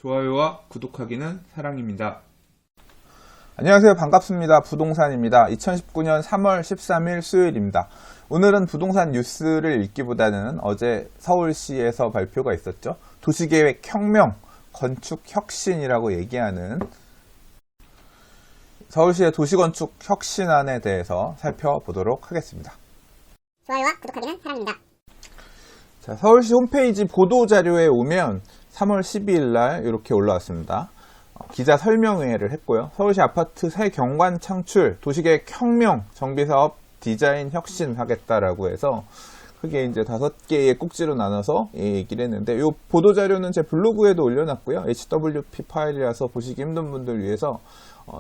좋아요와 구독하기는 사랑입니다. 안녕하세요. 반갑습니다. 부동산입니다. 2019년 3월 13일 수요일입니다. 오늘은 부동산 뉴스를 읽기보다는 어제 서울시에서 발표가 있었죠. 도시계획 혁명, 건축 혁신이라고 얘기하는 서울시의 도시건축 혁신안에 대해서 살펴보도록 하겠습니다. 좋아요와 구독하기는 사랑입니다. 자, 서울시 홈페이지 보도자료에 오면 3월 12일 날 이렇게 올라왔습니다. 기자 설명회를 했고요. 서울시 아파트 새 경관 창출, 도시계획 혁명, 정비사업 디자인 혁신하겠다라고 해서 크게 이제 5개의 꼭지로 나눠서 얘기를 했는데, 이 보도자료는 제 블로그에도 올려놨고요. HWP 파일이라서 보시기 힘든 분들 위해서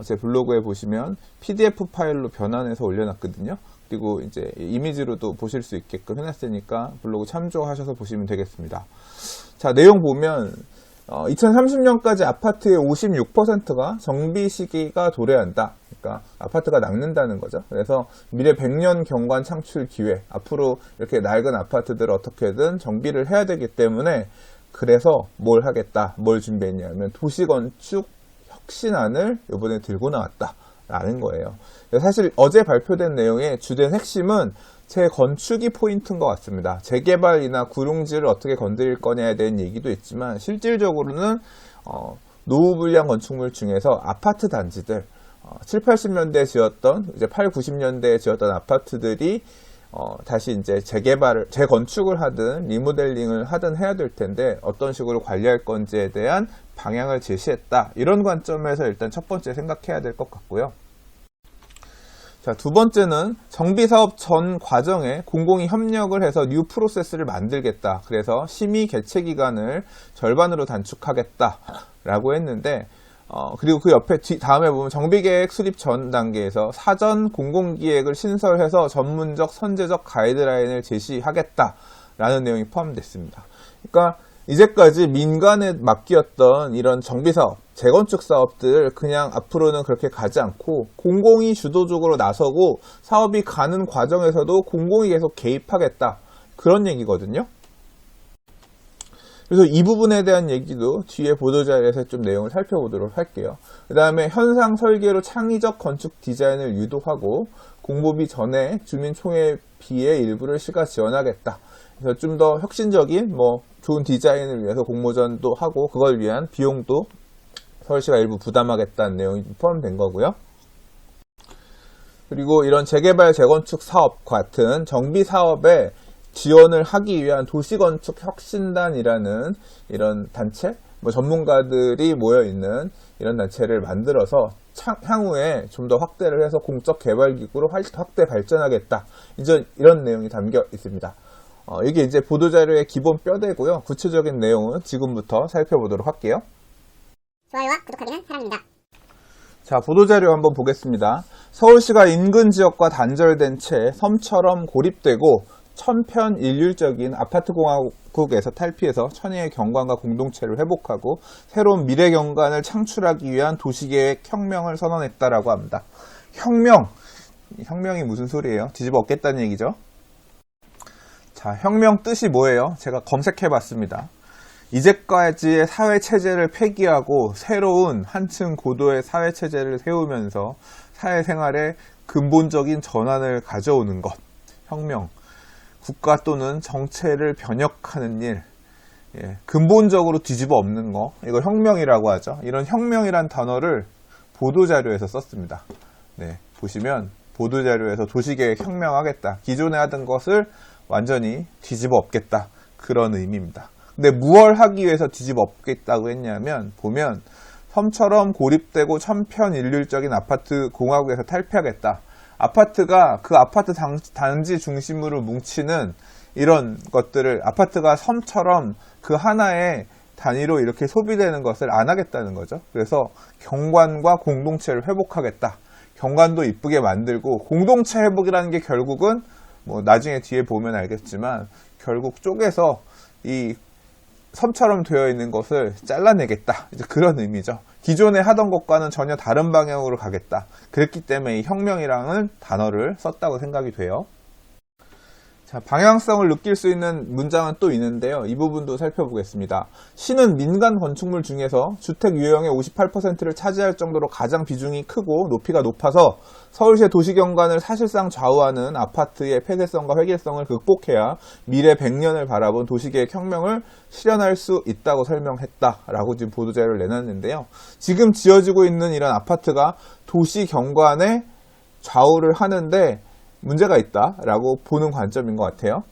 제 블로그에 보시면 PDF 파일로 변환해서 올려놨거든요. 그리고 이제 이미지로도 보실 수 있게끔 해놨으니까 블로그 참조하셔서 보시면 되겠습니다. 자, 내용 보면 2030년까지 아파트의 56%가 정비 시기가 도래한다. 그러니까 아파트가 낡는다는 거죠. 그래서 미래 100년 경관 창출 기회, 앞으로 이렇게 낡은 아파트들을 어떻게든 정비를 해야 되기 때문에, 그래서 뭘 하겠다, 뭘 준비했냐면 도시건축 혁신안을 이번에 들고 나왔다 라는 거예요. 사실 어제 발표된 내용의 주된 핵심은 재건축이 포인트인 것 같습니다. 재개발이나 구룡지를 어떻게 건드릴 거냐에 대한 얘기도 있지만, 실질적으로는 노후 불량 건축물 중에서 아파트 단지들, 7, 80년대에 지었던, 이제 8, 90년대에 지었던 아파트들이 다시 이제 재건축을 하든 리모델링을 하든 해야 될 텐데, 어떤 식으로 관리할 건지에 대한 방향을 제시했다. 이런 관점에서 일단 첫 번째 생각해야 될 것 같고요. 자, 두 번째는 정비사업 전 과정에 공공이 협력을 해서 뉴 프로세스를 만들겠다. 그래서 심의 개최 기간을 절반으로 단축하겠다 라고 했는데, 그리고 그 옆에 다음에 보면 정비계획 수립 전 단계에서 사전 공공기획을 신설해서 전문적 선제적 가이드라인을 제시하겠다 라는 내용이 포함됐습니다. 그러니까 이제까지 민간에 맡겼던 이런 정비사업, 재건축 사업들 그냥 앞으로는 그렇게 가지 않고 공공이 주도적으로 나서고 사업이 가는 과정에서도 공공이 계속 개입하겠다, 그런 얘기거든요. 그래서 이 부분에 대한 얘기도 뒤에 보도자료에서 좀 내용을 살펴보도록 할게요. 그 다음에 현상 설계로 창의적 건축 디자인을 유도하고 공모비 전에 주민총회비의 일부를 시가 지원하겠다. 그래서 좀 더 혁신적인 좋은 디자인을 위해서 공모전도 하고, 그걸 위한 비용도 서울시가 일부 부담하겠다는 내용이 포함된 거고요. 그리고 이런 재개발 재건축 사업 같은 정비 사업에 지원을 하기 위한 도시건축 혁신단이라는 이런 단체, 전문가들이 모여있는 이런 단체를 만들어서 향후에 좀 더 확대를 해서 공적 개발기구로 확대 발전하겠다. 이제 이런 내용이 담겨 있습니다. 이게 이제 보도자료의 기본 뼈대고요. 구체적인 내용은 지금부터 살펴보도록 할게요. 좋아요와 구독하기는 사랑입니다. 자, 보도자료 한번 보겠습니다. 서울시가 인근 지역과 단절된 채 섬처럼 고립되고 천편일률적인 아파트공화국에서 탈피해서 천혜의 경관과 공동체를 회복하고 새로운 미래 경관을 창출하기 위한 도시계획 혁명을 선언했다라고 합니다. 혁명이 무슨 소리예요? 뒤집어 엎겠다는 얘기죠. 자, 혁명 뜻이 뭐예요? 제가 검색해 봤습니다. 이제까지의 사회체제를 폐기하고 새로운 한층 고도의 사회체제를 세우면서 사회생활에 근본적인 전환을 가져오는 것. 혁명. 국가 또는 정체를 변혁하는 일. 근본적으로 뒤집어 엎는 거. 이걸 혁명이라고 하죠. 이런 혁명이란 단어를 보도자료에서 썼습니다. 보시면 보도자료에서 도시계획 혁명하겠다. 기존에 하던 것을 완전히 뒤집어 엎겠다. 그런 의미입니다. 근데 무얼 하기 위해서 뒤집어 엎겠다고 했냐면, 보면 섬처럼 고립되고 천편일률적인 아파트 공화국에서 탈피하겠다. 아파트가 그 아파트 단지 중심으로 뭉치는 이런 것들을, 아파트가 섬처럼 그 하나의 단위로 이렇게 소비되는 것을 안 하겠다는 거죠. 그래서 경관과 공동체를 회복하겠다. 경관도 이쁘게 만들고, 공동체 회복이라는 게 결국은 나중에 뒤에 보면 알겠지만 결국 쪼개서 이 섬처럼 되어 있는 것을 잘라내겠다. 이제 그런 의미죠. 기존에 하던 것과는 전혀 다른 방향으로 가겠다. 그랬기 때문에 이 혁명이라는 단어를 썼다고 생각이 돼요. 자, 방향성을 느낄 수 있는 문장은 또 있는데요. 이 부분도 살펴보겠습니다. 시는 민간 건축물 중에서 주택 유형의 58%를 차지할 정도로 가장 비중이 크고 높이가 높아서 서울시의 도시경관을 사실상 좌우하는 아파트의 폐쇄성과 획일성을 극복해야 미래 100년을 바라본 도시계획 혁명을 실현할 수 있다고 설명했다라고 지금 보도자료를 내놨는데요. 지금 지어지고 있는 이런 아파트가 도시경관에 좌우를 하는데 문제가 있다라고 보는 관점인 것 같아요.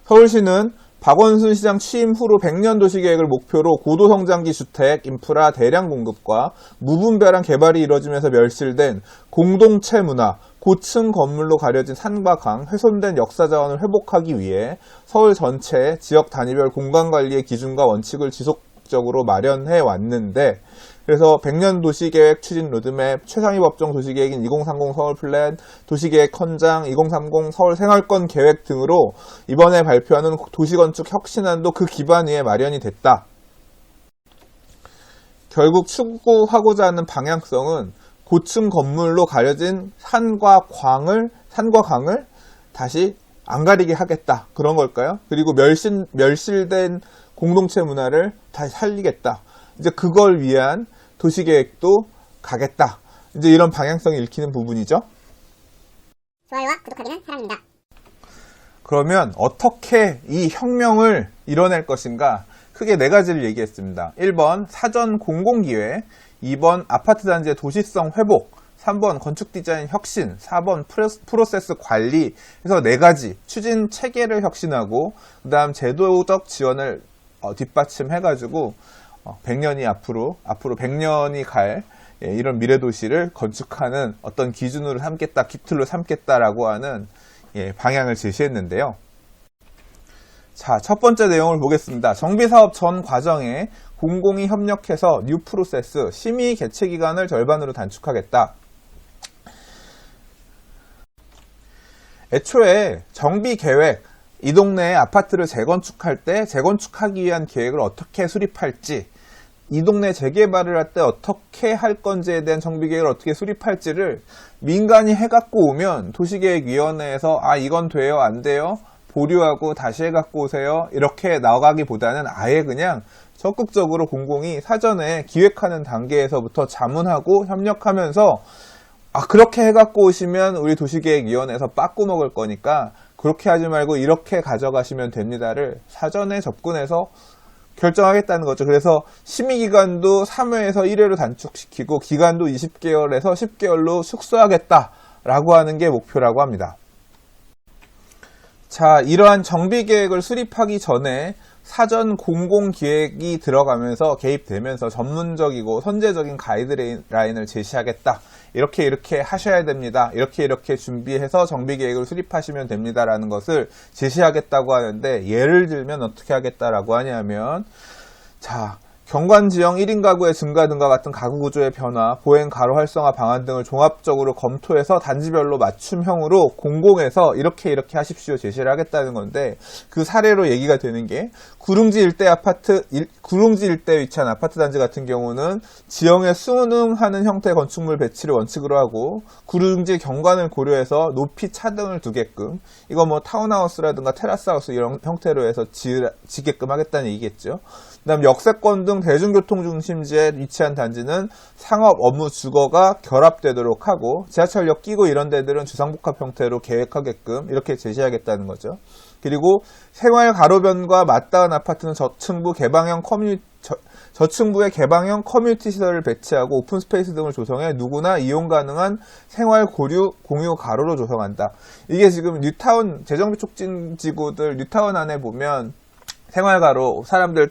서울시는 박원순 시장 취임 후로 100년 도시계획을 목표로 고도성장기 주택, 인프라 대량 공급과 무분별한 개발이 이뤄지면서 멸실된 공동체 문화, 고층 건물로 가려진 산과 강, 훼손된 역사자원을 회복하기 위해 서울 전체 지역 단위별 공간관리의 기준과 원칙을 지속적으로 마련해 왔는데, 그래서 100년 도시계획 추진 로드맵, 최상위 법정 도시계획인 2030 서울 플랜, 도시계획 헌장, 2030 서울 생활권 계획 등으로 이번에 발표하는 도시건축 혁신안도 그 기반 위에 마련이 됐다. 결국 추구하고자 하는 방향성은 고층 건물로 가려진 산과 강을 다시 안 가리게 하겠다. 그런 걸까요? 그리고 멸실된 공동체 문화를 다시 살리겠다. 이제 그걸 위한 도시계획도 가겠다. 이제 이런 방향성이 읽히는 부분이죠. 좋아요와 구독하기는 사랑입니다. 그러면 어떻게 이 혁명을 이뤄낼 것인가? 크게 네 가지를 얘기했습니다. 1번 사전 공공기획, 2번 아파트 단지의 도시성 회복, 3번 건축 디자인 혁신, 4번 프로세스 관리 해서 네 가지 추진 체계를 혁신하고 그 다음 제도적 지원을 뒷받침해가지고 100년이 앞으로 100년이 갈 이런 미래도시를 건축하는 어떤 기준으로 삼겠다, 기틀로 삼겠다라고 하는 방향을 제시했는데요. 자, 첫 번째 내용을 보겠습니다. 정비사업 전 과정에 공공이 협력해서 뉴 프로세스, 심의 개최 기간을 절반으로 단축하겠다. 애초에 정비 계획, 이 동네에 아파트를 재건축할 때 재건축하기 위한 계획을 어떻게 수립할지, 이 동네 재개발을 할 때 어떻게 할 건지에 대한 정비계획을 어떻게 수립할지를 민간이 해갖고 오면 도시계획위원회에서 이건 돼요 안 돼요 보류하고 다시 해갖고 오세요 이렇게 나가기보다는 아예 그냥 적극적으로 공공이 사전에 기획하는 단계에서부터 자문하고 협력하면서 그렇게 해갖고 오시면 우리 도시계획위원회에서 빠꾸 먹을 거니까 그렇게 하지 말고 이렇게 가져가시면 됩니다를 사전에 접근해서 결정하겠다는 거죠. 그래서 심의기간도 3회에서 1회로 단축시키고 기간도 20개월에서 10개월로 축소하겠다라고 하는 게 목표라고 합니다. 자, 이러한 정비계획을 수립하기 전에 사전 공공기획이 들어가면서 개입되면서 전문적이고 선제적인 가이드라인을 제시하겠다. 이렇게 하셔야 됩니다. 이렇게 준비해서 정비계획을 수립하시면 됩니다라는 것을 제시하겠다고 하는데 예를 들면 어떻게 하겠다라고 하냐면 자, 경관지형 1인 가구의 증가 등과 같은 가구 구조의 변화, 보행 가로 활성화 방안 등을 종합적으로 검토해서 단지별로 맞춤형으로 공공에서 이렇게 하십시오 제시를 하겠다는 건데 그 사례로 얘기가 되는 게 구릉지 일대 위치한 아파트 단지 같은 경우는 지형에 순응하는 형태의 건축물 배치를 원칙으로 하고 구릉지 경관을 고려해서 높이 차등을 두게끔 이거 뭐 타운하우스라든가 테라스하우스 이런 형태로 해서 지게끔 하겠다는 얘기겠죠. 그 다음 역세권 등 대중교통 중심지에 위치한 단지는 상업, 업무, 주거가 결합되도록 하고 지하철역 끼고 이런 데들은 주상복합 형태로 계획하게끔 이렇게 제시하겠다는 거죠. 그리고 생활 가로변과 맞닿은 아파트는 저층부에 개방형 커뮤니티 시설을 배치하고 오픈 스페이스 등을 조성해 누구나 이용 가능한 생활 공유 가로로 조성한다. 이게 지금 뉴타운 재정비 촉진 지구들 뉴타운 안에 보면 생활 가로 사람들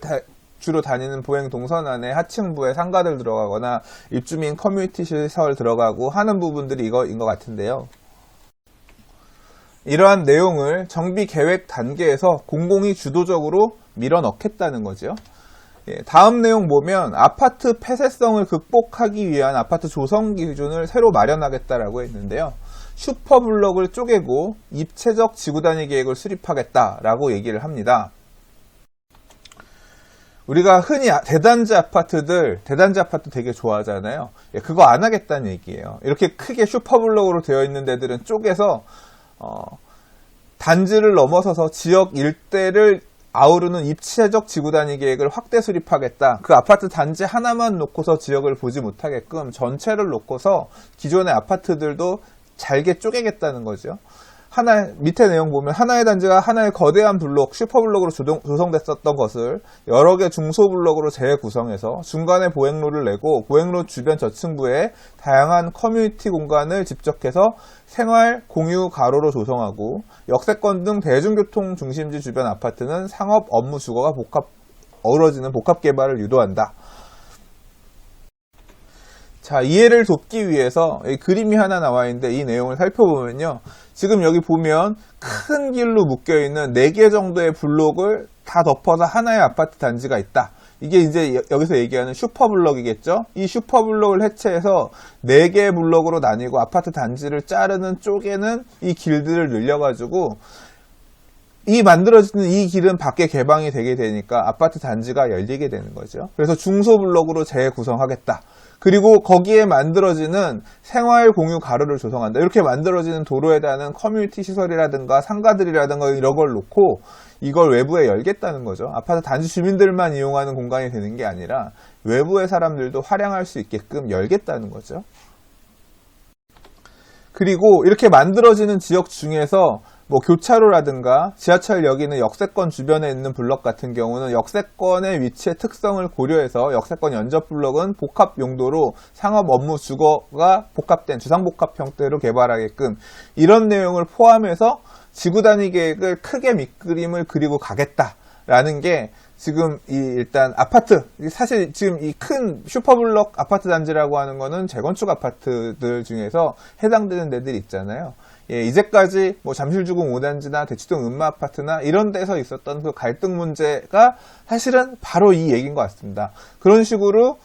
주로 다니는 보행 동선 안에 하층부에 상가들 들어가거나 입주민 커뮤니티 시설 들어가고 하는 부분들이 이거인 것 같은데요. 이러한 내용을 정비 계획 단계에서 공공이 주도적으로 밀어넣겠다는 거죠. 다음 내용 보면 아파트 폐쇄성을 극복하기 위한 아파트 조성 기준을 새로 마련하겠다라고 했는데요. 슈퍼블록을 쪼개고 입체적 지구 단위 계획을 수립하겠다라고 얘기를 합니다. 우리가 흔히 대단지 아파트 되게 좋아하잖아요. 그거 안 하겠다는 얘기예요. 이렇게 크게 슈퍼블록으로 되어 있는 데들은 쪼개서 단지를 넘어서서 지역 일대를 아우르는 입체적 지구단위 계획을 확대 수립하겠다. 그 아파트 단지 하나만 놓고서 지역을 보지 못하게끔 전체를 놓고서 기존의 아파트들도 잘게 쪼개겠다는 거죠. 밑에 내용 보면 하나의 단지가 하나의 거대한 블록, 슈퍼블록으로 조성됐었던 것을 여러 개 중소블록으로 재구성해서 중간에 보행로를 내고 보행로 주변 저층부에 다양한 커뮤니티 공간을 집적해서 생활 공유 가로로 조성하고 역세권 등 대중교통 중심지 주변 아파트는 상업, 업무, 주거가 어우러지는 복합 개발을 유도한다. 자, 이해를 돕기 위해서 이 그림이 하나 나와 있는데 이 내용을 살펴보면요. 지금 여기 보면 큰 길로 묶여있는 4개 정도의 블록을 다 덮어서 하나의 아파트 단지가 있다. 이게 이제 여기서 얘기하는 슈퍼블록이겠죠. 이 슈퍼블록을 해체해서 4개의 블록으로 나뉘고 아파트 단지를 자르는 쪽에는 이 길들을 늘려가지고 만들어지는 이 길은 밖에 개방이 되게 되니까 아파트 단지가 열리게 되는 거죠. 그래서 중소블록으로 재구성하겠다. 그리고 거기에 만들어지는 생활 공유 가로를 조성한다. 이렇게 만들어지는 도로에 대한 커뮤니티 시설이라든가 상가들이라든가 이런 걸 놓고 이걸 외부에 열겠다는 거죠. 아파트 단지 주민들만 이용하는 공간이 되는 게 아니라 외부의 사람들도 활용할 수 있게끔 열겠다는 거죠. 그리고 이렇게 만들어지는 지역 중에서 뭐 교차로라든가 지하철역이 있는 역세권 주변에 있는 블록 같은 경우는 역세권의 위치의 특성을 고려해서 역세권 연접 블록은 복합 용도로 상업, 업무, 주거가 복합된 주상복합 형태로 개발하게끔 이런 내용을 포함해서 지구 단위 계획을 크게 밑그림을 그리고 가겠다라는 게 지금 일단 아파트, 사실 지금 이 큰 슈퍼블록 아파트 단지라고 하는 거는 재건축 아파트들 중에서 해당되는 데들이 있잖아요. 이제까지 뭐 잠실주공 5단지나 대치동 음마아파트나 이런 데서 있었던 그 갈등 문제가 사실은 바로 이 얘기인 것 같습니다. 그런 식으로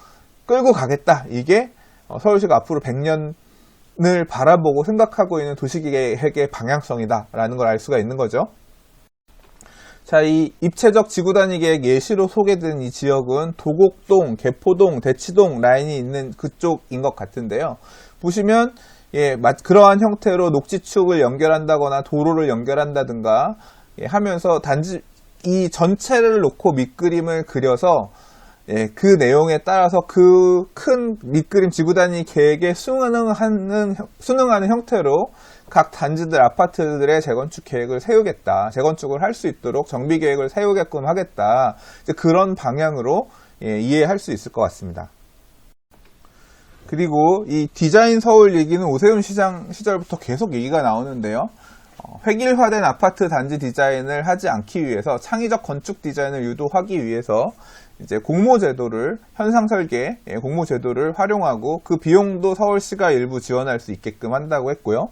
끌고 가겠다. 이게 서울시가 앞으로 100년을 바라보고 생각하고 있는 도시계획의 방향성이다라는 걸 알 수가 있는 거죠. 자, 이 입체적 지구단위 계획 예시로 소개된 이 지역은 도곡동, 개포동, 대치동 라인이 있는 그쪽인 것 같은데요. 보시면 그러한 형태로 녹지축을 연결한다거나 도로를 연결한다든가 하면서 단지 이 전체를 놓고 밑그림을 그려서 그 내용에 따라서 그 큰 밑그림 지구단위 계획에 순응하는 형태로 각 단지들, 아파트들의 재건축 계획을 세우겠다. 재건축을 할 수 있도록 정비 계획을 세우게끔 하겠다. 이제 그런 방향으로 이해할 수 있을 것 같습니다. 그리고 이 디자인 서울 얘기는 오세훈 시장 시절부터 계속 얘기가 나오는데요. 획일화된 아파트 단지 디자인을 하지 않기 위해서 창의적 건축 디자인을 유도하기 위해서 이제 공모제도를 현상 설계 공모제도를 활용하고 그 비용도 서울시가 일부 지원할 수 있게끔 한다고 했고요.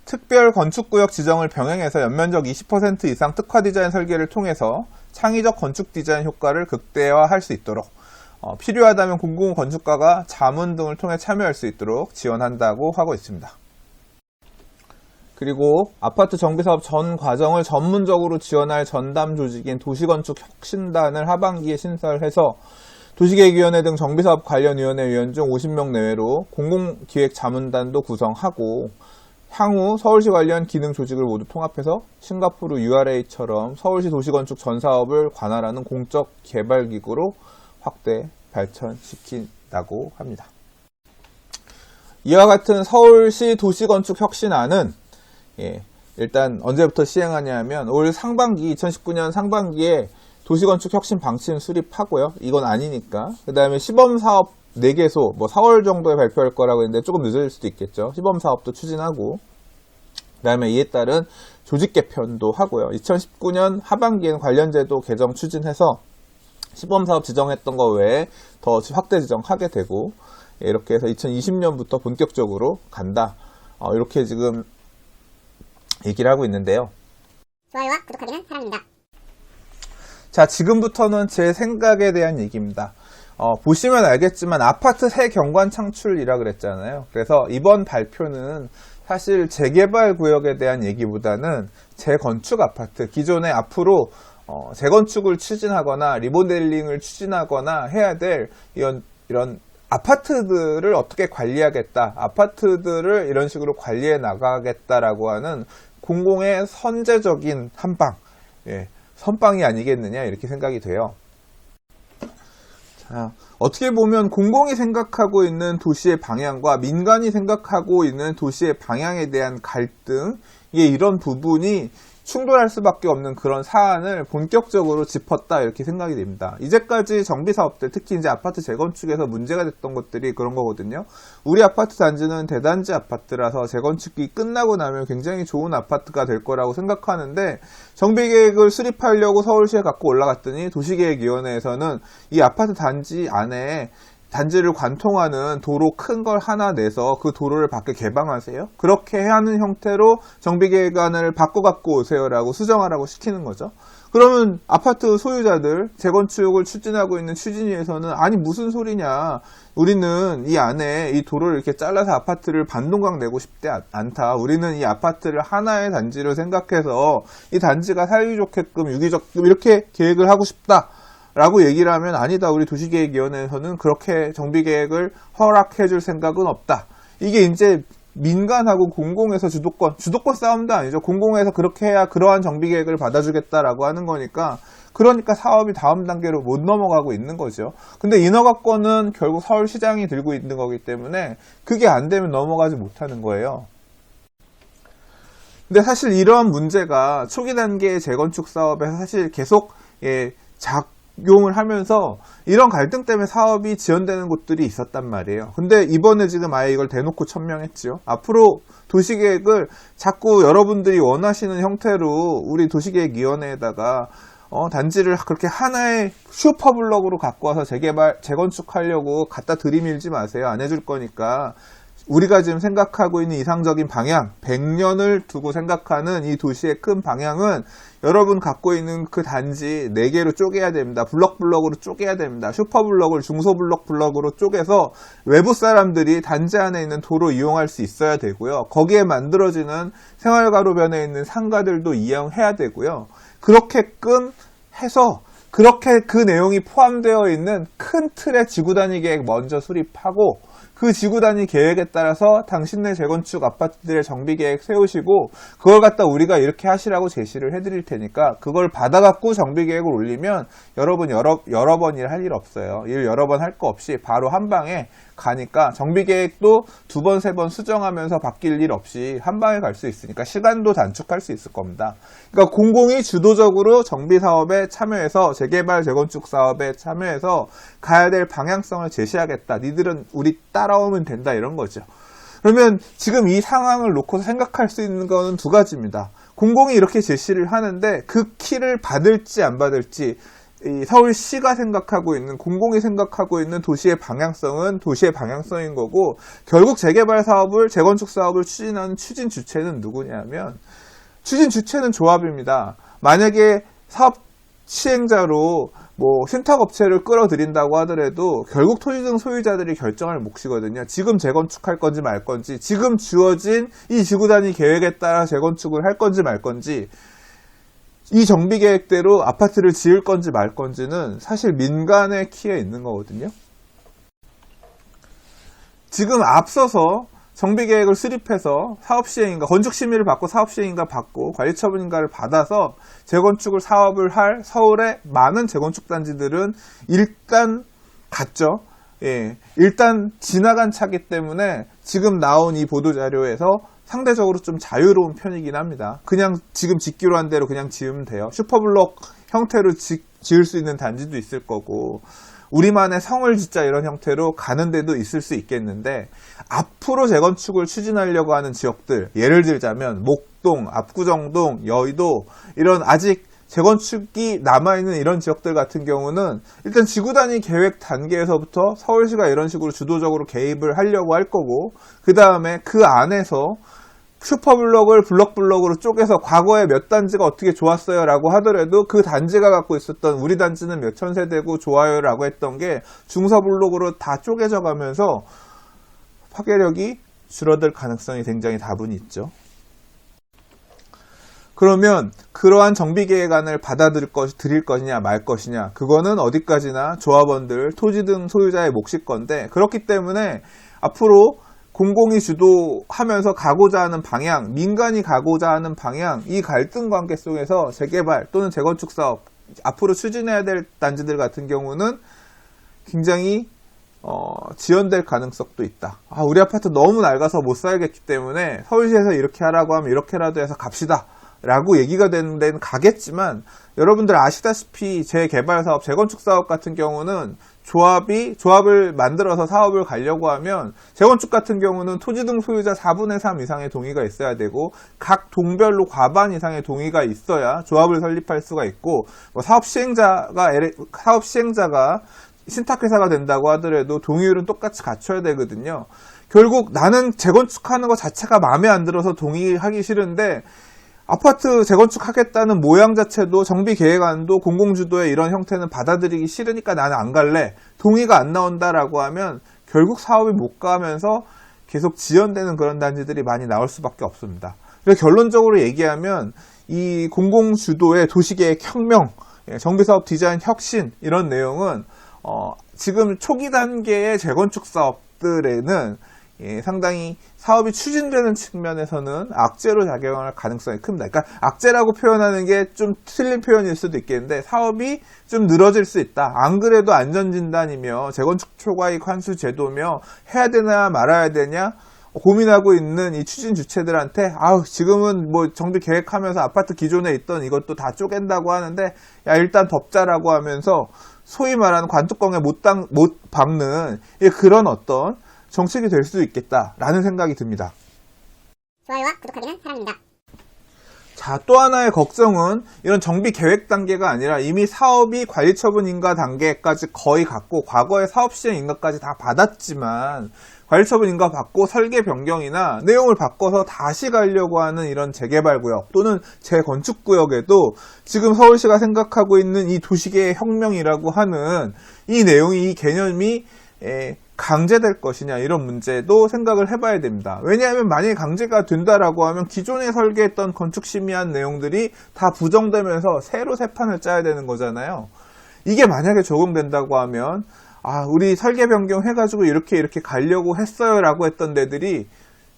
특별 건축구역 지정을 병행해서 연면적 20% 이상 특화 디자인 설계를 통해서 창의적 건축 디자인 효과를 극대화할 수 있도록 필요하다면 공공 건축가가 자문 등을 통해 참여할 수 있도록 지원한다고 하고 있습니다. 그리고 아파트 정비사업 전 과정을 전문적으로 지원할 전담 조직인 도시건축혁신단을 하반기에 신설해서 도시계획위원회 등 정비사업 관련 위원회 위원 중 50명 내외로 공공기획자문단도 구성하고 향후 서울시 관련 기능 조직을 모두 통합해서 싱가포르 URA처럼 서울시 도시건축 전 사업을 관할하는 공적 개발기구로 확대 발전시킨다고 합니다. 이와 같은 서울시 도시건축혁신안은 일단 언제부터 시행하냐면 올 상반기 2019년 상반기에 도시건축혁신 방침 수립하고요. 이건 아니니까. 그 다음에 시범사업 4개소 4월 정도에 발표할 거라고 했는데 조금 늦을 수도 있겠죠. 시범사업도 추진하고 그 다음에 이에 따른 조직 개편도 하고요. 2019년 하반기에는 관련 제도 개정 추진해서 시범사업 지정했던 거 외에 더 확대 지정하게 되고 이렇게 해서 2020년부터 본격적으로 간다. 이렇게 지금 얘기를 하고 있는데요. 좋아요와 구독하기는 사랑입니다. 자, 지금부터는 제 생각에 대한 얘기입니다. 보시면 알겠지만 아파트 새 경관 창출이라 그랬잖아요. 그래서 이번 발표는 사실 재개발 구역에 대한 얘기보다는 재건축 아파트, 기존에 앞으로 재건축을 추진하거나 리모델링을 추진하거나 해야 될 이런 아파트들을 어떻게 관리하겠다, 아파트들을 이런 식으로 관리해 나가겠다라고 하는 공공의 선제적인 한방, 선방이 아니겠느냐 이렇게 생각이 돼요. 자, 어떻게 보면 공공이 생각하고 있는 도시의 방향과 민간이 생각하고 있는 도시의 방향에 대한 갈등, 이런 부분이 충돌할 수밖에 없는 그런 사안을 본격적으로 짚었다 이렇게 생각이 됩니다. 이제까지 정비사업들, 특히 이제 아파트 재건축에서 문제가 됐던 것들이 그런 거거든요. 우리 아파트 단지는 대단지 아파트라서 재건축이 끝나고 나면 굉장히 좋은 아파트가 될 거라고 생각하는데, 정비계획을 수립하려고 서울시에 갖고 올라갔더니 도시계획위원회에서는 이 아파트 단지 안에 단지를 관통하는 도로 큰 걸 하나 내서 그 도로를 밖에 개방하세요. 그렇게 하는 형태로 정비계획안을 바꿔 갖고 오세요라고 수정하라고 시키는 거죠. 그러면 아파트 소유자들, 재건축을 추진하고 있는 추진위에서는 아니 무슨 소리냐, 우리는 이 안에 이 도로를 이렇게 잘라서 아파트를 반동강 내고 싶지 않다. 우리는 이 아파트를 하나의 단지로 생각해서 이 단지가 살기 좋게끔 유기적금 이렇게 계획을 하고 싶다 라고 얘기를 하면, 아니다, 우리 도시계획위원회에서는 그렇게 정비계획을 허락해 줄 생각은 없다. 이게 이제 민간하고 공공에서 주도권 싸움도 아니죠. 공공에서 그렇게 해야 그러한 정비계획을 받아주겠다라고 하는 거니까, 그러니까 사업이 다음 단계로 못 넘어가고 있는 거죠. 근데 인허가권은 결국 서울시장이 들고 있는 거기 때문에 그게 안 되면 넘어가지 못하는 거예요. 근데 사실 이러한 문제가 초기 단계의 재건축 사업에서 사실 계속 작용을 하면서 이런 갈등 때문에 사업이 지연되는 곳들이 있었단 말이에요. 근데 이번에 지금 아예 이걸 대놓고 천명했죠. 앞으로 도시계획을 자꾸 여러분들이 원하시는 형태로 우리 도시계획위원회에다가 단지를 그렇게 하나의 슈퍼블럭으로 갖고 와서 재건축하려고 갖다 들이밀지 마세요. 안 해줄 거니까. 우리가 지금 생각하고 있는 이상적인 방향, 100년을 두고 생각하는 이 도시의 큰 방향은 여러분 갖고 있는 그 단지 4개로 쪼개야 됩니다. 블럭블럭으로 쪼개야 됩니다. 슈퍼블럭을 중소블럭으로 쪼개서 외부 사람들이 단지 안에 있는 도로 이용할 수 있어야 되고요. 거기에 만들어지는 생활가로변에 있는 상가들도 이용해야 되고요. 그렇게끔 해서 그렇게 그 내용이 포함되어 있는 큰 틀의 지구단위 계획 먼저 수립하고, 그 지구단위 계획에 따라서 당신네 재건축 아파트들의 정비 계획 세우시고, 그걸 갖다 우리가 이렇게 하시라고 제시를 해드릴 테니까 그걸 받아갖고 정비 계획을 올리면 여러분 여러 번 일할 일 없어요. 일 여러 번 할 거 없이 바로 한 방에 가니까, 정비 계획도 2번, 3번 수정하면서 바뀔 일 없이 한 방에 갈 수 있으니까 시간도 단축할 수 있을 겁니다. 그러니까 공공이 주도적으로 정비 사업에 참여해서, 재개발 재건축 사업에 참여해서 가야 될 방향성을 제시하겠다. 니들은 우리 따라오면 된다, 이런 거죠. 그러면 지금 이 상황을 놓고서 생각할 수 있는 거는 2가지입니다. 공공이 이렇게 제시를 하는데 그 키를 받을지 안 받을지, 이 서울시가 생각하고 있는, 공공이 생각하고 있는 도시의 방향성은 도시의 방향성인 거고, 결국 재개발 사업을, 재건축 사업을 추진하는 추진 주체는 누구냐면, 추진 주체는 조합입니다. 만약에 사업 시행자로 신탁업체를 끌어들인다고 하더라도 결국 토지등 소유자들이 결정할 몫이거든요. 지금 재건축할 건지 말 건지, 지금 주어진 이 지구단위 계획에 따라 재건축을 할 건지 말 건지, 이 정비 계획대로 아파트를 지을 건지 말 건지는 사실 민간의 키에 있는 거거든요. 지금 앞서서 정비 계획을 수립해서 사업 시행인가, 건축 심의를 받고 사업 시행인가 받고 관리 처분인가를 받아서 재건축을 사업을 할 서울의 많은 재건축 단지들은 일단 갔죠. 일단 지나간 차기 때문에 지금 나온 이 보도 자료에서 상대적으로 좀 자유로운 편이긴 합니다. 그냥 지금 짓기로 한 대로 그냥 지으면 돼요. 슈퍼블럭 형태로 지을 수 있는 단지도 있을 거고, 우리만의 성을 짓자 이런 형태로 가는 데도 있을 수 있겠는데, 앞으로 재건축을 추진하려고 하는 지역들, 예를 들자면 목동, 압구정동, 여의도, 이런 아직 재건축이 남아있는 이런 지역들 같은 경우는 일단 지구단위 계획 단계에서부터 서울시가 이런 식으로 주도적으로 개입을 하려고 할 거고, 그 다음에 그 안에서 슈퍼블럭을 블럭블럭으로 쪼개서 과거에 몇 단지가 어떻게 좋았어요 라고 하더라도 그 단지가 갖고 있었던 우리 단지는 몇 천 세대고 좋아요 라고 했던 게 중서블럭으로 다 쪼개져 가면서 파괴력이 줄어들 가능성이 굉장히 다분히 있죠. 그러면 그러한 정비계획안을 드릴 것이냐 말 것이냐, 그거는 어디까지나 조합원들, 토지 등 소유자의 몫일 건데, 그렇기 때문에 앞으로 공공이 주도하면서 가고자 하는 방향, 민간이 가고자 하는 방향, 이 갈등 관계 속에서 재개발 또는 재건축 사업 앞으로 추진해야 될 단지들 같은 경우는 굉장히 지연될 가능성도 있다. 우리 아파트 너무 낡아서 못 살겠기 때문에 서울시에서 이렇게 하라고 하면 이렇게라도 해서 갑시다 라고 얘기가 되는 데는 가겠지만, 여러분들 아시다시피 재개발 사업, 재건축 사업 같은 경우는 조합을 만들어서 사업을 가려고 하면, 재건축 같은 경우는 토지 등 소유자 4분의 3 이상의 동의가 있어야 되고, 각 동별로 과반 이상의 동의가 있어야 조합을 설립할 수가 있고, 사업 시행자가 신탁회사가 된다고 하더라도 동의율은 똑같이 갖춰야 되거든요. 결국 나는 재건축하는 것 자체가 마음에 안 들어서 동의하기 싫은데, 아파트 재건축하겠다는 모양 자체도, 정비계획안도 공공주도의 이런 형태는 받아들이기 싫으니까 나는 안 갈래, 동의가 안 나온다라고 하면 결국 사업이 못 가면서 계속 지연되는 그런 단지들이 많이 나올 수밖에 없습니다. 그래서 결론적으로 얘기하면 이 공공주도의 도시계획 혁명, 정비사업 디자인 혁신, 이런 내용은 지금 초기 단계의 재건축 사업들에는 상당히 사업이 추진되는 측면에서는 악재로 작용할 가능성이 큽니다. 그러니까 악재라고 표현하는 게 좀 틀린 표현일 수도 있겠는데, 사업이 좀 늘어질 수 있다. 안 그래도 안전진단이며 재건축 초과이익 환수 제도며 해야 되나 말아야 되냐 고민하고 있는 이 추진 주체들한테, 지금은 뭐 정비 계획하면서 아파트 기존에 있던 이것도 다 쪼갠다고 하는데, 야, 일단 덮자라고 하면서 소위 말하는 관뚜껑에 못 박는 그런 어떤 정책이 될 수도 있겠다라는 생각이 듭니다. 좋아요와 구독하기는 사랑입니다. 자, 또 하나의 걱정은 이런 정비 계획 단계가 아니라 이미 사업이 관리처분 인가 단계까지 거의 갔고, 과거에 사업 시행 인가까지 다 받았지만 관리처분 인가 받고 설계 변경이나 내용을 바꿔서 다시 가려고 하는 이런 재개발 구역 또는 재건축 구역에도 지금 서울시가 생각하고 있는 이 도시계획 혁명이라고 하는 이 내용이, 이 개념이 강제될 것이냐, 이런 문제도 생각을 해봐야 됩니다. 왜냐하면 만약에 강제가 된다라고 하면 기존에 설계했던 건축 심의한 내용들이 다 부정되면서 새로 새 판을 짜야 되는 거잖아요. 이게 만약에 적용된다고 하면, 우리 설계 변경해가지고 이렇게 가려고 했어요 라고 했던 데들이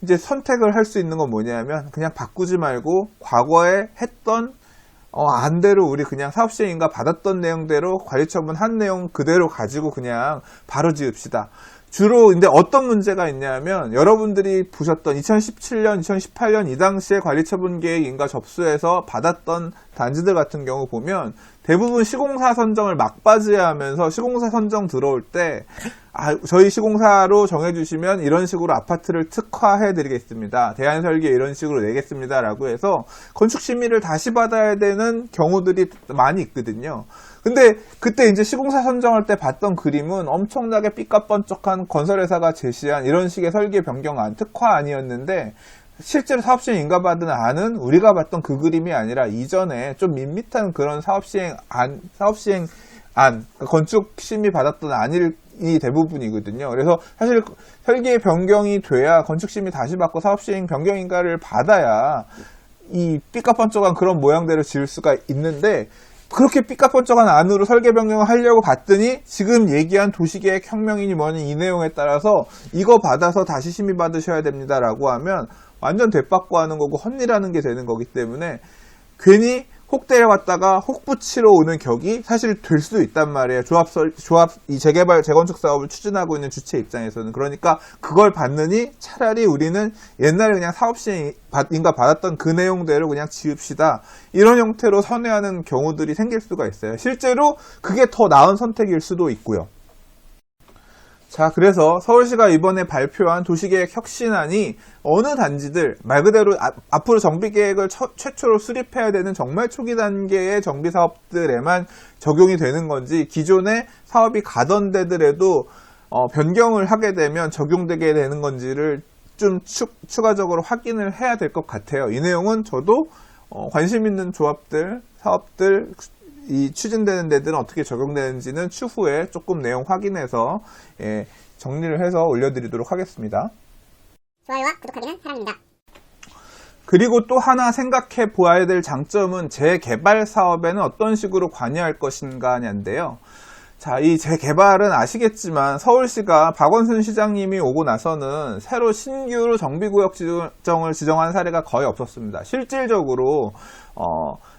이제 선택을 할 수 있는 건 뭐냐면, 그냥 바꾸지 말고 과거에 했던 안대로 우리 그냥 사업시행인가 받았던 내용대로 관리처분 한 내용 그대로 가지고 그냥 바로 지읍시다. 주로 근데 어떤 문제가 있냐면, 여러분들이 보셨던 2017년, 2018년 이 당시에 관리처분 계획 인가 접수해서 받았던 단지들 같은 경우 보면 대부분 시공사 선정을 막바지하면서 시공사 선정 들어올 때 저희 시공사로 정해주시면 이런 식으로 아파트를 특화해 드리겠습니다. 대안설계 이런 식으로 내겠습니다. 라고 해서 건축 심의를 다시 받아야 되는 경우들이 많이 있거든요. 근데 그때 이제 시공사 선정할 때 봤던 그림은 엄청나게 삐까뻔쩍한 건설회사가 제시한 이런 식의 설계 변경안, 특화안이었는데, 실제로 사업시행 인가받은 안은 우리가 봤던 그 그림이 아니라 이전에 좀 밋밋한 그런 사업시행안, 건축 심의 받았던 안이 대부분이거든요. 그래서 사실 설계 변경이 돼야 건축 심의 다시 받고 사업시행 변경 인가를 받아야 이 삐까뻔쩍한 그런 모양대로 지을 수가 있는데, 그렇게 삐까뻔쩍한 안으로 설계 변경을 하려고 봤더니 지금 얘기한 도시계획 혁명이니 뭐니 이 내용에 따라서 이거 받아서 다시 심의 받으셔야 됩니다 라고 하면 완전 대빠꾸 하는 거고 헛일하는 게 되는 거기 때문에, 괜히 혹 데려갔다가 혹 붙이러 오는 격이 사실 될 수도 있단 말이에요. 이 재개발, 재건축 사업을 추진하고 있는 주체 입장에서는. 그러니까 그걸 받느니 차라리 우리는 옛날에 그냥 사업시행 인가 받았던 그 내용대로 그냥 지읍시다, 이런 형태로 선회하는 경우들이 생길 수가 있어요. 실제로 그게 더 나은 선택일 수도 있고요. 자, 그래서 서울시가 이번에 발표한 도시계획 혁신안이 어느 단지들, 말 그대로 앞으로 정비계획을 최초로 수립해야 되는 정말 초기 단계의 정비사업들에만 적용이 되는 건지, 기존에 사업이 가던 데들에도 변경을 하게 되면 적용되게 되는 건지를 좀 추가적으로 확인을 해야 될 것 같아요. 이 내용은 저도 관심 있는 조합들, 사업들, 이 추진되는 데들은 어떻게 적용되는지는 추후에 조금 내용 확인해서 정리를 해서 올려드리도록 하겠습니다. 좋아요와 구독하기는 사랑입니다. 그리고 또 하나 생각해 보아야 될 장점은 재개발 사업에는 어떤 식으로 관여할 것인가인데요. 자, 이 재개발은 아시겠지만 서울시가 박원순 시장님이 오고 나서는 새로 신규로 정비구역 지정을 지정한 사례가 거의 없었습니다. 실질적으로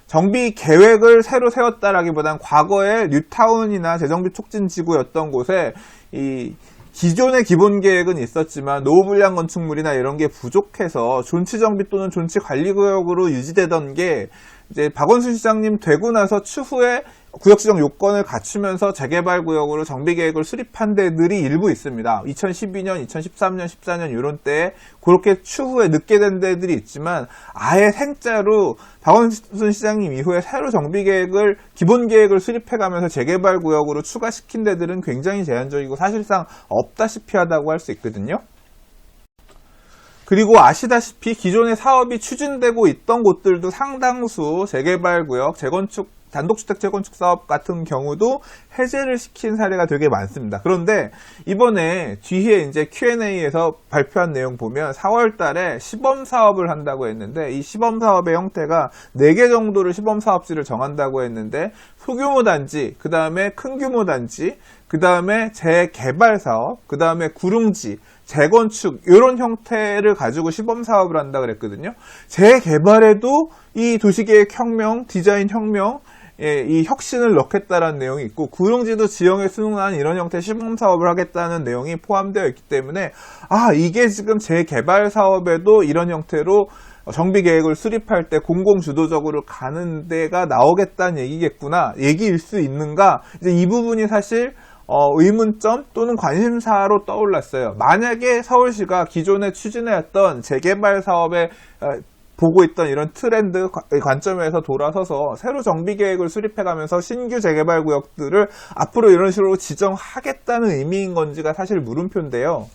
정비 계획을 새로 세웠다라기보단 과거에 뉴타운이나 재정비 촉진지구였던 곳에 이 기존의 기본 계획은 있었지만 노후 불량 건축물이나 이런 게 부족해서 존치 정비 또는 존치 관리 구역으로 유지되던 게 이제 박원순 시장님 되고 나서 추후에 구역 지정 요건을 갖추면서 재개발 구역으로 정비 계획을 수립한 데들이 일부 있습니다. 2012년, 2013년, 14년 이런 때에 그렇게 추후에 늦게 된 데들이 있지만 아예 생짜로 박원순 시장님 이후에 새로 정비 계획을 기본 계획을 수립해가면서 재개발 구역으로 추가시킨 데들은 굉장히 제한적이고 사실상 없다시피 하다고 할 수 있거든요. 그리고 아시다시피 기존의 사업이 추진되고 있던 곳들도 상당수 재개발구역, 재건축, 단독주택 재건축 사업 같은 경우도 해제를 시킨 사례가 되게 많습니다. 그런데 이번에 뒤에 이제 Q&A에서 발표한 내용 보면 4월 달에 시범 사업을 한다고 했는데 이 시범 사업의 형태가 4개 정도를 시범 사업지를 정한다고 했는데 소규모 단지, 그 다음에 큰 규모 단지, 그 다음에 재개발 사업, 그 다음에 구릉지, 재건축 이런 형태를 가지고 시범 사업을 한다 그랬거든요. 재개발에도 이 도시계획 혁명, 디자인 혁명, 이 혁신을 넣겠다라는 내용이 있고 구릉지도 지형에 수능한 이런 형태의 시범 사업을 하겠다는 내용이 포함되어 있기 때문에 이게 지금 재개발 사업에도 이런 형태로 정비 계획을 수립할 때 공공주도적으로 가는 데가 나오겠다는 얘기겠구나, 얘기일 수 있는가, 이제 이 부분이 사실 의문점 또는 관심사로 떠올랐어요. 만약에 서울시가 기존에 추진해왔던 재개발 사업에 보고 있던 이런 트렌드 관점에서 돌아서서 새로 정비 계획을 수립해가면서 신규 재개발 구역들을 앞으로 이런 식으로 지정하겠다는 의미인 건지가 사실 물음표인데요.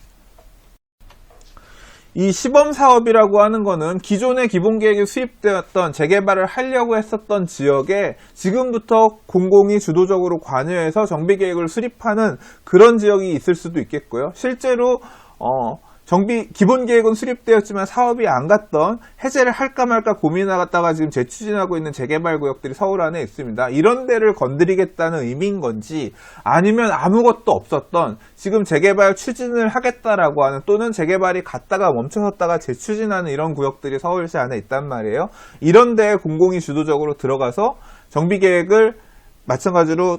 이 시범 사업이라고 하는 거는 기존의 기본 계획이 수립되었던 재개발을 하려고 했었던 지역에 지금부터 공공이 주도적으로 관여해서 정비 계획을 수립하는 그런 지역이 있을 수도 있겠고요. 실제로 기본 계획은 수립되었지만 사업이 안 갔던, 해제를 할까 말까 고민하다가 지금 재추진하고 있는 재개발 구역들이 서울 안에 있습니다. 이런 데를 건드리겠다는 의미인 건지, 아니면 아무것도 없었던, 지금 재개발 추진을 하겠다라고 하는, 또는 재개발이 갔다가 멈춰섰다가 재추진하는 이런 구역들이 서울시 안에 있단 말이에요. 이런 데에 공공이 주도적으로 들어가서 정비 계획을 마찬가지로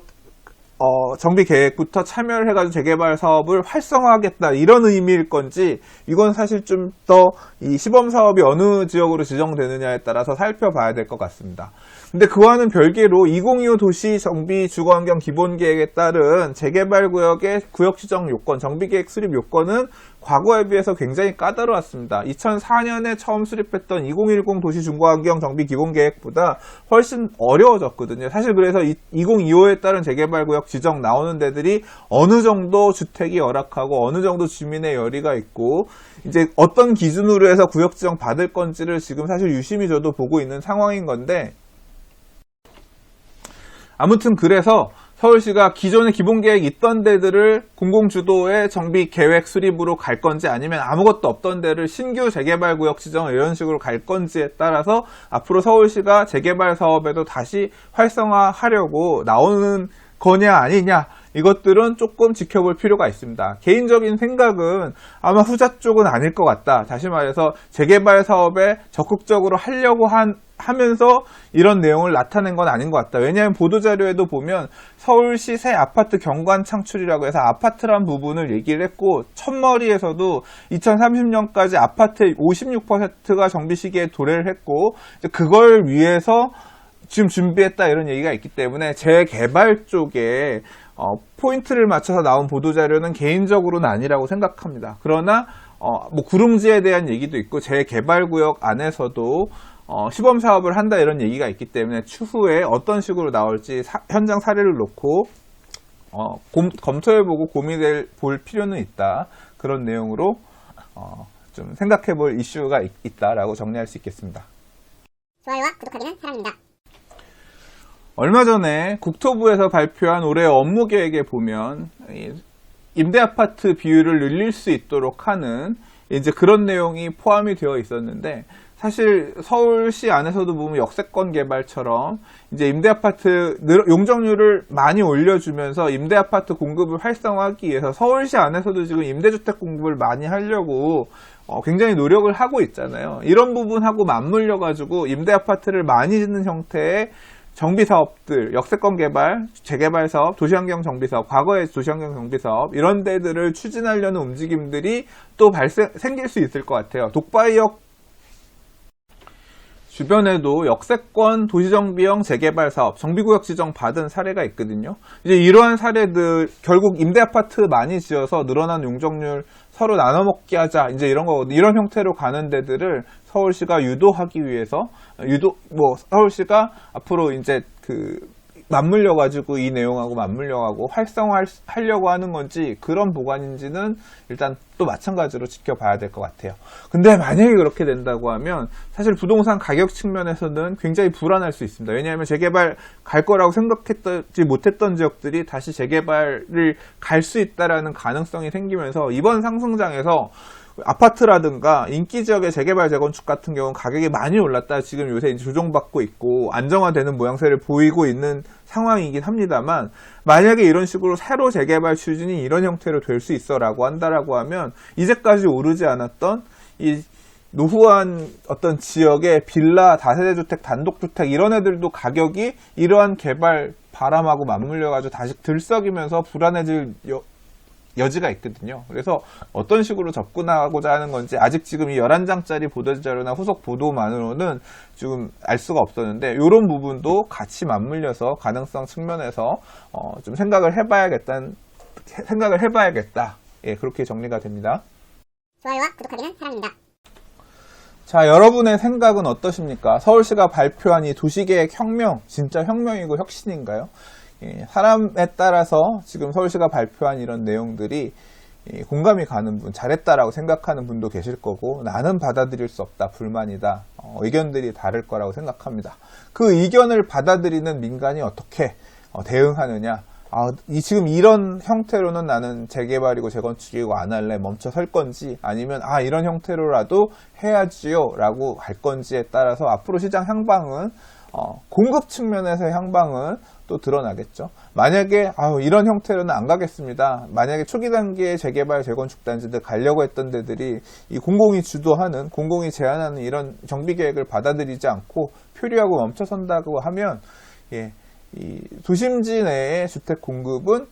정비 계획부터 참여를 해가지고 재개발 사업을 활성화하겠다, 이런 의미일 건지, 이건 사실 좀 더 이 시범 사업이 어느 지역으로 지정되느냐에 따라서 살펴봐야 될 것 같습니다. 근데 그와는 별개로 2025 도시 정비 주거환경 기본 계획에 따른 재개발 구역의 구역 지정 요건, 정비 계획 수립 요건은 과거에 비해서 굉장히 까다로웠습니다. 2004년에 처음 수립했던 2010 도시 주거환경 정비 기본 계획보다 훨씬 어려워졌거든요. 사실 그래서 2025에 따른 재개발 구역 지정 나오는 데들이 어느 정도 주택이 열악하고 어느 정도 주민의 열의가 있고 이제 어떤 기준으로 해서 구역 지정 받을 건지를 지금 사실 유심히 저도 보고 있는 상황인 건데, 아무튼 그래서 서울시가 기존에 기본 계획 있던 데들을 공공주도의 정비 계획 수립으로 갈 건지, 아니면 아무것도 없던 데를 신규 재개발 구역 지정 이런 식으로 갈 건지에 따라서 앞으로 서울시가 재개발 사업에도 다시 활성화하려고 나오는 거냐 아니냐, 이것들은 조금 지켜볼 필요가 있습니다. 개인적인 생각은 아마 후자 쪽은 아닐 것 같다. 다시 말해서 재개발 사업에 적극적으로 하려고 하면서 이런 내용을 나타낸 건 아닌 것 같다. 왜냐하면 보도자료에도 보면 서울시 새 아파트 경관 창출이라고 해서 아파트란 부분을 얘기를 했고, 첫머리에서도 2030년까지 아파트의 56%가 정비 시기에 도래를 했고, 그걸 위해서 지금 준비했다, 이런 얘기가 있기 때문에 재개발 쪽에 포인트를 맞춰서 나온 보도자료는 개인적으로는 아니라고 생각합니다. 그러나 구릉지에 대한 얘기도 있고 재개발구역 안에서도 시범 사업을 한다, 이런 얘기가 있기 때문에 추후에 어떤 식으로 나올지 현장 사례를 놓고 검토해보고 고민해볼 필요는 있다. 그런 내용으로 좀 생각해볼 이슈가 있다라고 정리할 수 있겠습니다. 좋아요와 구독하기는 사랑입니다. 얼마 전에 국토부에서 발표한 올해 업무 계획에 보면 임대아파트 비율을 늘릴 수 있도록 하는 이제 그런 내용이 포함이 되어 있었는데, 사실 서울시 안에서도 보면 역세권 개발처럼 이제 임대아파트 용적률을 많이 올려주면서 임대아파트 공급을 활성화하기 위해서 서울시 안에서도 지금 임대주택 공급을 많이 하려고 굉장히 노력을 하고 있잖아요. 이런 부분하고 맞물려 가지고 임대아파트를 많이 짓는 형태의 정비사업들, 역세권 개발, 재개발 사업, 도시환경 정비사업, 과거의 도시환경 정비사업 이런 데들을 추진하려는 움직임들이 또 생길 수 있을 것 같아요. 독바이역 주변에도 역세권 도시정비형 재개발 사업, 정비구역 지정 받은 사례가 있거든요. 이제 이러한 사례들 결국 임대아파트 많이 지어서 늘어난 용적률 서로 나눠먹게 하자 이제 이런 거거든요. 이런 형태로 가는 데들을 서울시가 유도하기 위해서 서울시가 앞으로 이제 맞물려 가지고 이 내용하고 맞물려 가고 활성화하려고 하는 건지 그런 보관인지는 일단 또 마찬가지로 지켜봐야 될 것 같아요. 근데 만약에 그렇게 된다고 하면 사실 부동산 가격 측면에서는 굉장히 불안할 수 있습니다. 왜냐하면 재개발 갈 거라고 생각했지 못했던 지역들이 다시 재개발을 갈 수 있다라는 가능성이 생기면서 이번 상승장에서 아파트라든가 인기 지역의 재개발 재건축 같은 경우는 가격이 많이 올랐다 지금 요새 이제 조정받고 있고 안정화되는 모양새를 보이고 있는 상황이긴 합니다만 만약에 이런 식으로 새로 재개발 추진이 이런 형태로 될 수 있어라고 한다라고 하면 이제까지 오르지 않았던 이 노후한 어떤 지역의 빌라, 다세대주택, 단독주택 이런 애들도 가격이 이러한 개발 바람하고 맞물려가지고 다시 들썩이면서 불안해질 여지가 있거든요. 그래서 어떤 식으로 접근하고자 하는 건지 아직 지금 이 11장짜리 보도자료나 후속 보도만으로는 지금 알 수가 없었는데 이런 부분도 같이 맞물려서 가능성 측면에서 좀 생각을 해봐야겠다. 예, 그렇게 정리가 됩니다. 좋아요와 구독하기는 사랑입니다. 자, 여러분의 생각은 어떠십니까? 서울시가 발표한 이 도시계획 혁명, 진짜 혁명이고 혁신인가요? 사람에 따라서 지금 서울시가 발표한 이런 내용들이 공감이 가는 분, 잘했다라고 생각하는 분도 계실 거고 나는 받아들일 수 없다, 불만이다, 의견들이 다를 거라고 생각합니다. 그 의견을 받아들이는 민간이 어떻게 대응하느냐, 지금 이런 형태로는 나는 재개발이고 재건축이고 안 할래, 멈춰 설 건지 아니면 이런 형태로라도 해야지요 라고 할 건지에 따라서 앞으로 시장 향방은 공급 측면에서의 향방은 또 드러나겠죠. 만약에 이런 형태로는 안 가겠습니다. 만약에 초기 단계의 재개발 재건축 단지들 가려고 했던 데들이 이 공공이 주도하는 공공이 제안하는 이런 정비 계획을 받아들이지 않고 표류하고 멈춰선다고 하면 이 도심지 내의 주택 공급은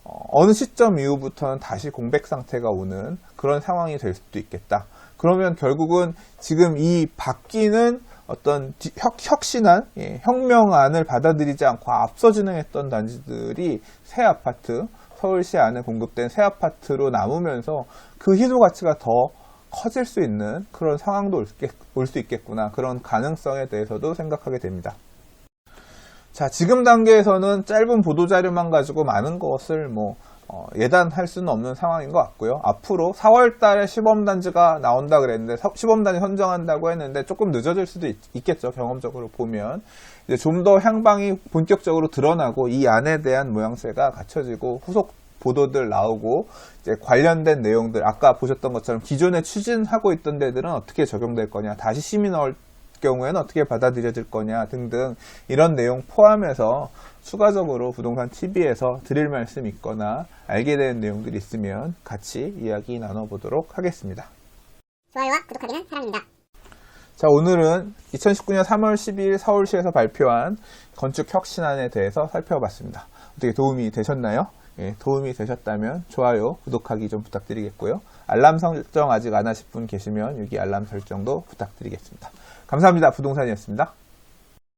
어느 시점 이후부터는 다시 공백 상태가 오는 그런 상황이 될 수도 있겠다. 그러면 결국은 지금 이 바뀌는 어떤 혁신안, 혁명안을 받아들이지 않고 앞서 진행했던 단지들이 새 아파트, 서울시 안에 공급된 새 아파트로 남으면서 그 희소 가치가 더 커질 수 있는 그런 상황도 올 수 있겠구나. 그런 가능성에 대해서도 생각하게 됩니다. 자, 지금 단계에서는 짧은 보도자료만 가지고 많은 것을 예단할 수는 없는 상황인 것 같고요. 앞으로 4월 달에 시범단지가 나온다 그랬는데 시범단지 선정한다고 했는데 조금 늦어질 수도 있겠죠. 경험적으로 보면 이제 좀 더 향방이 본격적으로 드러나고 이 안에 대한 모양새가 갖춰지고 후속 보도들 나오고 이제 관련된 내용들 아까 보셨던 것처럼 기존에 추진하고 있던 데들은 어떻게 적용될 거냐, 다시 심의 나올 경우에는 어떻게 받아들여질 거냐 등등 이런 내용 포함해서 추가적으로 부동산 TV에서 드릴 말씀 있거나 알게 된 내용들이 있으면 같이 이야기 나눠보도록 하겠습니다. 좋아요와 구독하기는 사랑입니다. 자, 오늘은 2019년 3월 12일 서울시에서 발표한 건축 혁신안에 대해서 살펴봤습니다. 어떻게 도움이 되셨나요? 도움이 되셨다면 좋아요, 구독하기 좀 부탁드리겠고요. 알람 설정 아직 안 하실 분 계시면 여기 알람 설정도 부탁드리겠습니다. 감사합니다. 부동산이었습니다.